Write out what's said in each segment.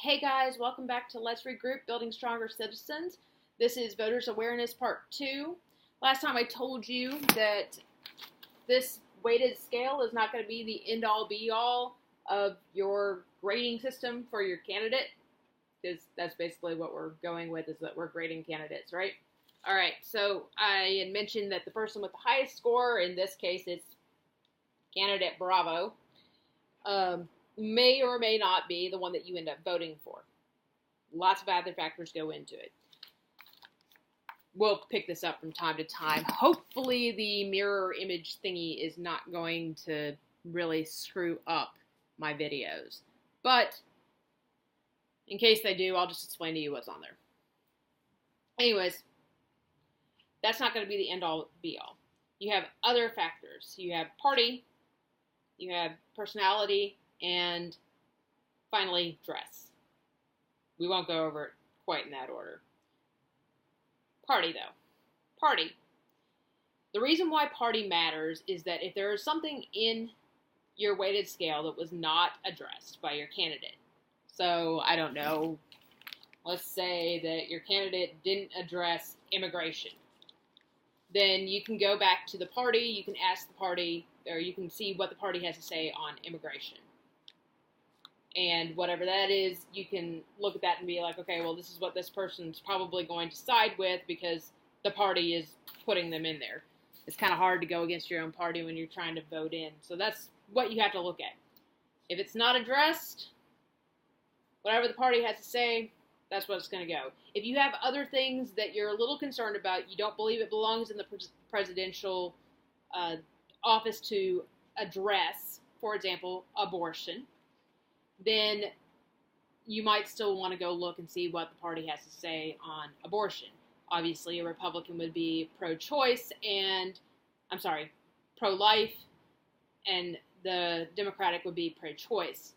Hey guys, welcome back to Let's Regroup, Building Stronger Citizens. This is Voters Awareness Part 2. Last time I told you that this weighted scale is not going to be the end-all be-all of your grading system for your candidate, because that's basically what we're going with, is that we're grading candidates, right? Alright, so I had mentioned that the person with the highest score, in this case it's candidate Bravo, may or may not be the one that you end up voting for. Lots of other factors go into it. We'll pick this up from time to time. Hopefully the mirror image thingy is not going to really screw up my videos. But in case they do, I'll just explain to you what's on there. Anyways, that's not going to be the end-all be-all. You have other factors. You have party, you have personality, and finally, dress. We won't go over it quite in that order. Party, though. Party. The reason why party matters is that if there is something in your weighted scale that was not addressed by your candidate, so, I don't know, let's say that your candidate didn't address immigration, then you can go back to the party, you can ask the party, or you can see what the party has to say on immigration. And whatever that is, you can look at that and be like, okay, well, this is what this person's probably going to side with because the party is putting them in there. It's kind of hard to go against your own party when you're trying to vote in. So that's what you have to look at. If it's not addressed, whatever the party has to say, that's what it's going to go. If you have other things that you're a little concerned about, you don't believe it belongs in the presidential office to address, for example, abortion, then you might still want to go look and see what the party has to say on abortion. Obviously, a Republican would be pro-choice pro-life, and the Democratic would be pro-choice.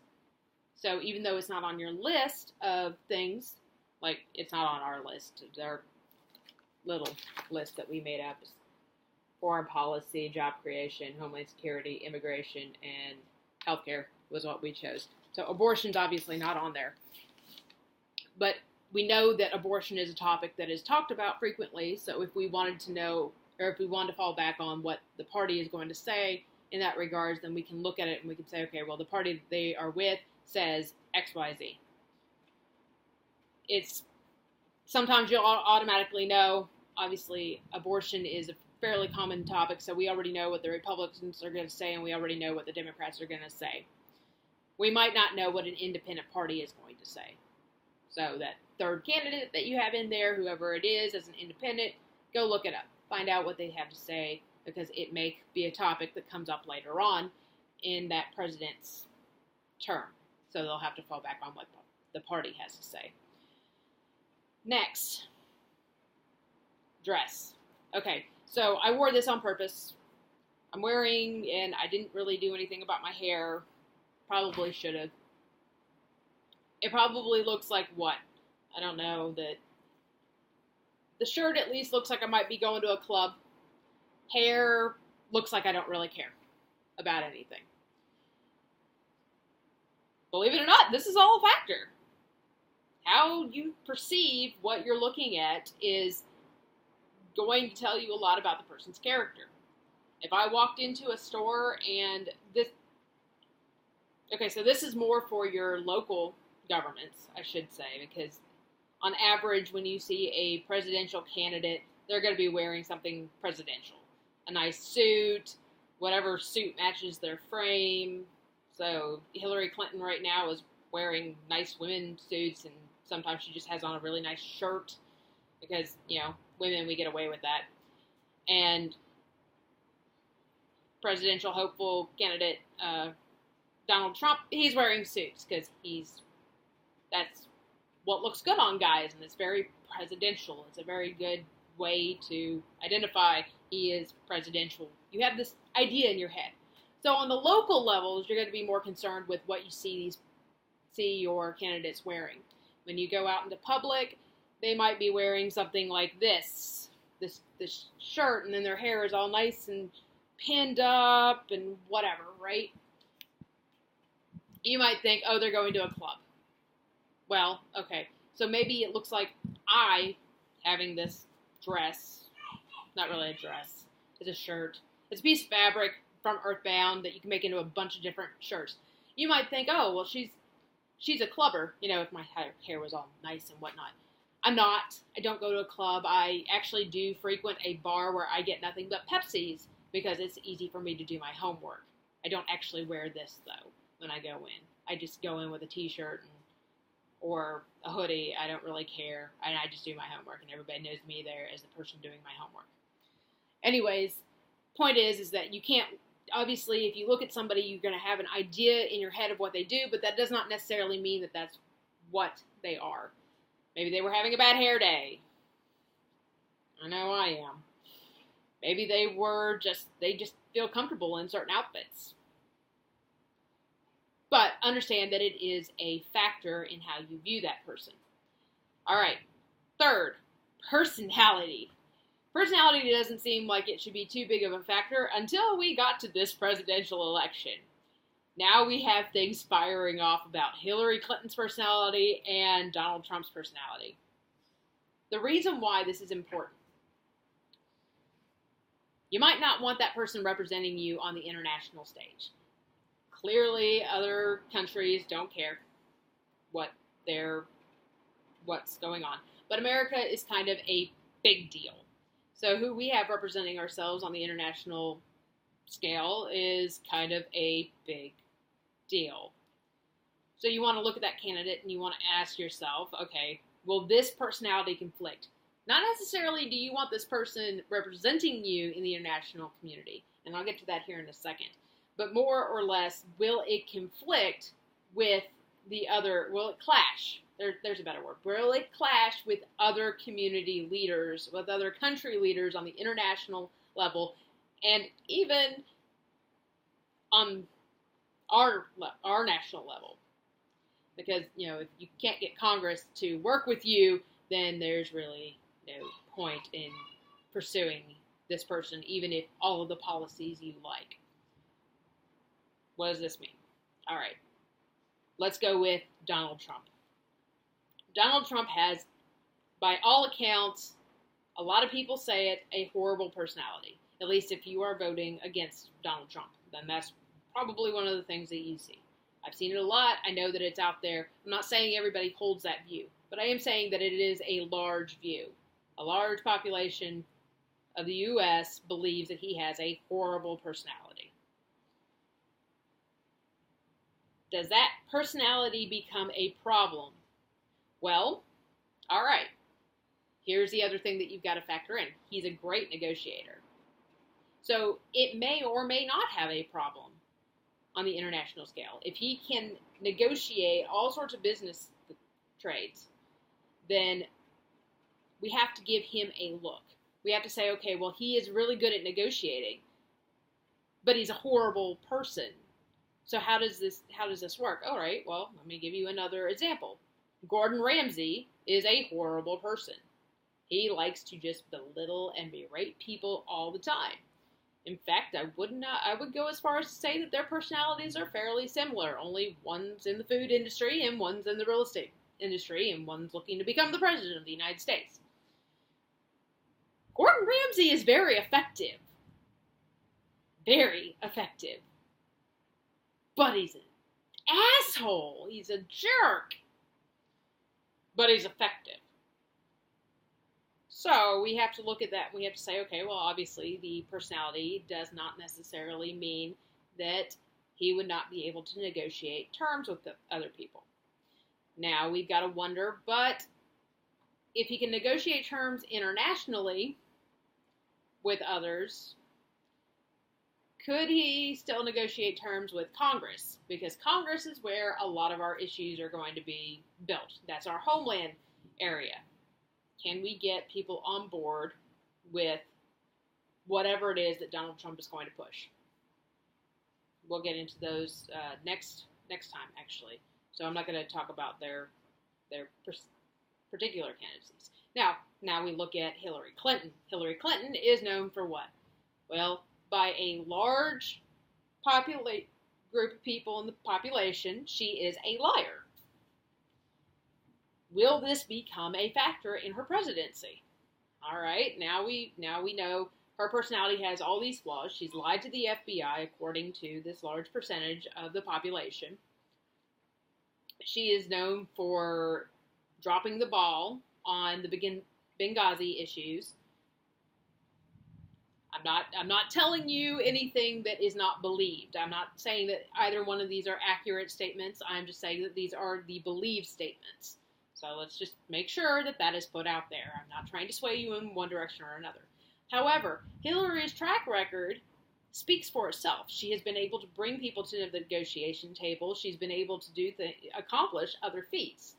So even though it's not on your list of things, like it's not on our list, our little list that we made up, foreign policy, job creation, homeland security, immigration, and healthcare was what we chose. So abortion's obviously not on there. But we know that abortion is a topic that is talked about frequently, so if we wanted to know, or if we wanted to fall back on what the party is going to say in that regards, then we can look at it and we can say, okay, well, the party that they are with says XYZ. It's, sometimes you'll automatically know, obviously, abortion is a fairly common topic, so we already know what the Republicans are going to say, and we already know what the Democrats are going to say. We might not know what an independent party is going to say. So that third candidate that you have in there, whoever it is, as an independent, go look it up. Find out what they have to say, because it may be a topic that comes up later on in that president's term. So they'll have to fall back on what the party has to say. Next, dress. Okay, so I wore this on purpose. I'm wearing, and I didn't really do anything about my hair. Probably should have. It probably looks like what? I don't know. The shirt at least looks like I might be going to a club. Hair looks like I don't really care about anything. Believe it or not, this is all a factor. How you perceive what you're looking at is going to tell you a lot about the person's character. If I walked into a store and so this is more for your local governments, I should say, because on average, when you see a presidential candidate, they're going to be wearing something presidential. A nice suit, whatever suit matches their frame. So Hillary Clinton right now is wearing nice women's suits, and sometimes she just has on a really nice shirt because, women, we get away with that. And presidential hopeful candidate Donald Trump, he's wearing suits because that's what looks good on guys, and it's very presidential. It's a very good way to identify he is presidential. You have this idea in your head. So on the local levels, you're going to be more concerned with what you see your candidates wearing. When you go out into public, they might be wearing something like this shirt, and then their hair is all nice and pinned up and whatever, right? You might think, oh, they're going to a club. well, okay, so maybe it looks like I having this dress, not really a dress, it's a shirt. It's a piece of fabric from Earthbound that you can make into a bunch of different shirts. You might think, oh, well, she's a clubber, if my hair was all nice and whatnot. I'm not. I don't go to a club. I actually do frequent a bar where I get nothing but Pepsis because it's easy for me to do my homework. I don't actually wear this, though, when I go in. I just go in with a t-shirt or a hoodie. I don't really care. And I just do my homework, and everybody knows me there as the person doing my homework. Anyways, point is that you can't, obviously, if you look at somebody, you're going to have an idea in your head of what they do, but that does not necessarily mean that that's what they are. Maybe they were having a bad hair day. I know I am. Maybe they just feel comfortable in certain outfits. But understand that it is a factor in how you view that person. All right. Third, personality. Personality doesn't seem like it should be too big of a factor until we got to this presidential election. Now we have things firing off about Hillary Clinton's personality and Donald Trump's personality. The reason why this is important. You might not want that person representing you on the international stage. Clearly, other countries don't care what's going on. But America is kind of a big deal. So who we have representing ourselves on the international scale is kind of a big deal. So you want to look at that candidate and you want to ask yourself, okay, will this personality conflict? Not necessarily do you want this person representing you in the international community, and I'll get to that here in a second, but more or less, will it conflict with will it clash? There's a better word. Will it clash with other community leaders, with other country leaders on the international level, and even on our national level? Because, if you can't get Congress to work with you, then there's really no point in pursuing this person, even if all of the policies you like. What does this mean? All right. Let's go with Donald Trump. Donald Trump has, by all accounts, a lot of people say it, a horrible personality. At least if you are voting against Donald Trump, then that's probably one of the things that you see. I've seen it a lot. I know that it's out there. I'm not saying everybody holds that view, but I am saying that it is a large view. A large population of the U.S. believes that he has a horrible personality. Does that personality become a problem? Well, all right. Here's the other thing that you've got to factor in. He's a great negotiator. So it may or may not have a problem on the international scale. If he can negotiate all sorts of business trades, then we have to give him a look. We have to say, okay, well, he is really good at negotiating, but he's a horrible person. So how does this work? All right, well, let me give you another example. Gordon Ramsay is a horrible person. He likes to just belittle and berate people all the time. In fact, I would go as far as to say that their personalities are fairly similar. Only one's in the food industry and one's in the real estate industry and one's looking to become the president of the United States. Gordon Ramsay is very effective. Very effective. But he's an asshole. He's a jerk. But he's effective. So we have to look at that. We have to say, okay, well, obviously the personality does not necessarily mean that he would not be able to negotiate terms with the other people. Now we've got to wonder, but if he can negotiate terms internationally with others, could he still negotiate terms with Congress? Because Congress is where a lot of our issues are going to be built. That's our homeland area. Can we get people on board with whatever it is that Donald Trump is going to push? We'll get into those next time, actually. So I'm not going to talk about their particular candidacies. Now we look at Hillary Clinton. Hillary Clinton is known for what? Well, by a large group of people in the population, she is a liar. will this become a factor in her presidency? All right, now we know her personality has all these flaws. She's lied to the FBI, according to this large percentage of the population. She is known for dropping the ball on the Benghazi issues. I'm not telling you anything that is not believed. I'm not saying that either one of these are accurate statements. I'm just saying that these are the believed statements. So let's just make sure that that is put out there. I'm not trying to sway you in one direction or another. However, Hillary's track record speaks for itself. She has been able to bring people to the negotiation table. She's been able to accomplish other feats.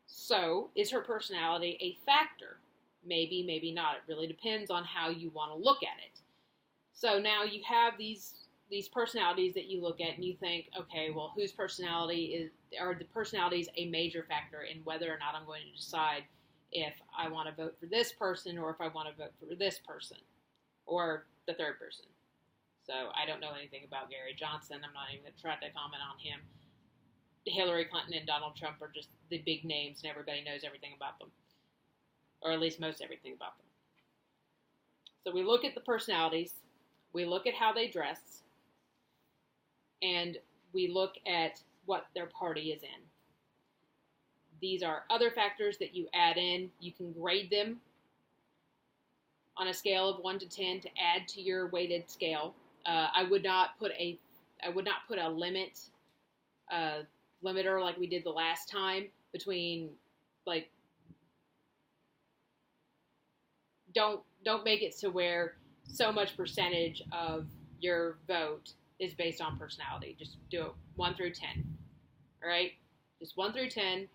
So, is her personality a factor? Maybe, maybe not. It really depends on how you want to look at it. So now you have these personalities that you look at and you think, okay, well, whose personality are the personalities a major factor in whether or not I'm going to decide if I want to vote for this person or if I want to vote for this person or the third person. So I don't know anything about Gary Johnson. I'm not even going to try to comment on him. Hillary Clinton and Donald Trump are just the big names and everybody knows everything about them. Or at least most everything about them. So we look at the personalities, we look at how they dress, and we look at what their party is in. These are other factors that you add in. You can grade them on a scale of 1 to 10 to add to your weighted scale. I would not put a limiter like we did the last time between like. Don't make it to where so much percentage of your vote is based on personality. Just do it 1 through 10. All right? Just 1 through 10.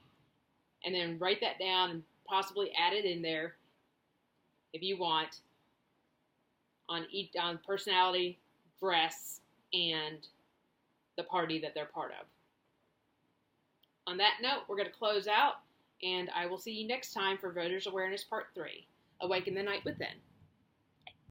And then write that down and possibly add it in there if you want on personality, dress, and the party that they're part of. On that note, we're going to close out, and I will see you next time for Voters Awareness Part 3. Awaken the Night Within.